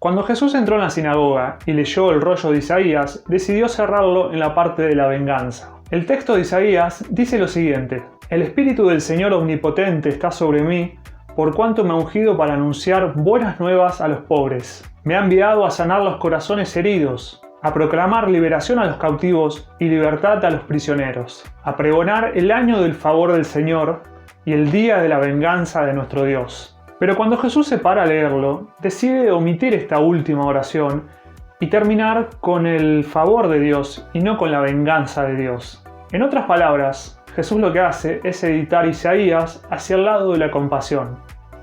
Cuando Jesús entró en la sinagoga y leyó el rollo de Isaías, decidió cerrarlo en la parte de la venganza. El texto de Isaías dice lo siguiente: El Espíritu del Señor Omnipotente está sobre mí, por cuanto me ha ungido para anunciar buenas nuevas a los pobres. Me ha enviado a sanar los corazones heridos, a proclamar liberación a los cautivos y libertad a los prisioneros, a pregonar el año del favor del Señor y el día de la venganza de nuestro Dios. Pero cuando Jesús se para a leerlo, decide omitir esta última oración y terminar con el favor de Dios y no con la venganza de Dios. En otras palabras, Jesús lo que hace es editar Isaías hacia el lado de la compasión.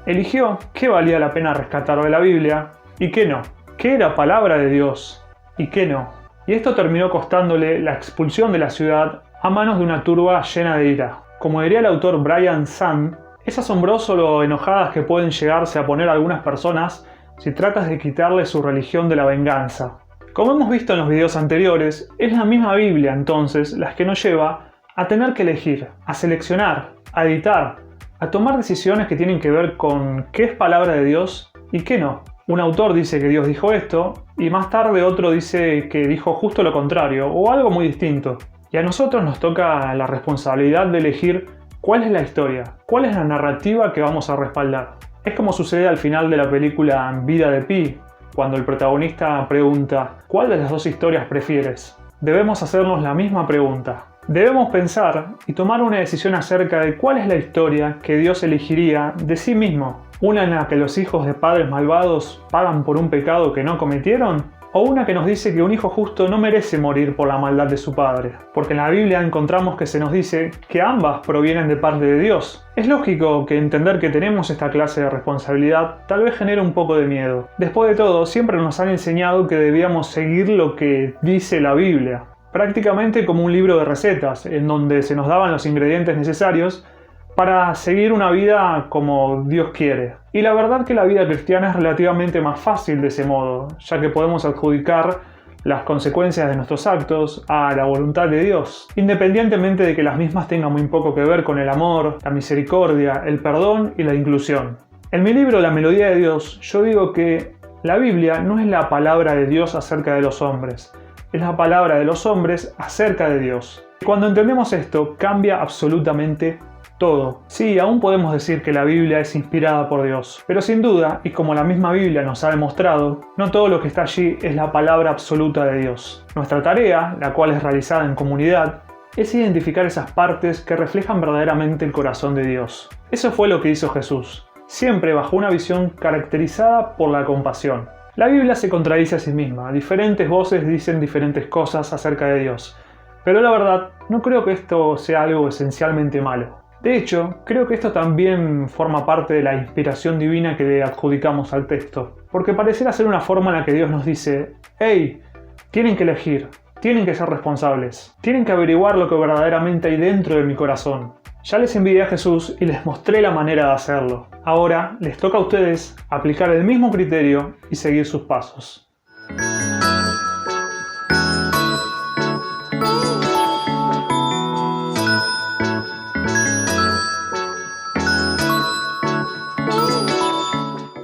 Eligió qué valía la pena rescatar de la Biblia y qué no, qué era palabra de Dios y qué no. Y esto terminó costándole la expulsión de la ciudad a manos de una turba llena de ira. Como diría el autor Brian Zahnd, es asombroso lo enojadas que pueden llegarse a poner algunas personas si tratas de quitarles su religión de la venganza. Como hemos visto en los videos anteriores, es la misma Biblia entonces la que nos lleva a tener que elegir, a seleccionar, a editar, a tomar decisiones que tienen que ver con qué es palabra de Dios y qué no. Un autor dice que Dios dijo esto y más tarde otro dice que dijo justo lo contrario o algo muy distinto. Y a nosotros nos toca la responsabilidad de elegir cuál es la historia, cuál es la narrativa que vamos a respaldar. Es como sucede al final de la película Vida de Pi, cuando el protagonista pregunta ¿cuál de las dos historias prefieres? Debemos hacernos la misma pregunta. Debemos pensar y tomar una decisión acerca de cuál es la historia que Dios elegiría de sí mismo. ¿Una en la que los hijos de padres malvados pagan por un pecado que no cometieron? ¿O una que nos dice que un hijo justo no merece morir por la maldad de su padre? Porque en la Biblia encontramos que se nos dice que ambas provienen de parte de Dios. Es lógico que entender que tenemos esta clase de responsabilidad tal vez genere un poco de miedo. Después de todo, siempre nos han enseñado que debíamos seguir lo que dice la Biblia. Prácticamente como un libro de recetas, en donde se nos daban los ingredientes necesarios para seguir una vida como Dios quiere. Y la verdad que la vida cristiana es relativamente más fácil de ese modo, ya que podemos adjudicar las consecuencias de nuestros actos a la voluntad de Dios, independientemente de que las mismas tengan muy poco que ver con el amor, la misericordia, el perdón y la inclusión. En mi libro La Melodía de Dios, yo digo que la Biblia no es la palabra de Dios acerca de los hombres, es la palabra de los hombres acerca de Dios. Cuando entendemos esto, cambia absolutamente todo. Sí, aún podemos decir que la Biblia es inspirada por Dios, pero sin duda, y como la misma Biblia nos ha demostrado, no todo lo que está allí es la palabra absoluta de Dios. Nuestra tarea, la cual es realizada en comunidad, es identificar esas partes que reflejan verdaderamente el corazón de Dios. Eso fue lo que hizo Jesús, siempre bajo una visión caracterizada por la compasión. La Biblia se contradice a sí misma, diferentes voces dicen diferentes cosas acerca de Dios, pero la verdad, no creo que esto sea algo esencialmente malo. De hecho, creo que esto también forma parte de la inspiración divina que le adjudicamos al texto, porque pareciera ser una forma en la que Dios nos dice: «Hey, tienen que elegir, tienen que ser responsables, tienen que averiguar lo que verdaderamente hay dentro de mi corazón». Ya les envié a Jesús y les mostré la manera de hacerlo. Ahora les toca a ustedes aplicar el mismo criterio y seguir sus pasos.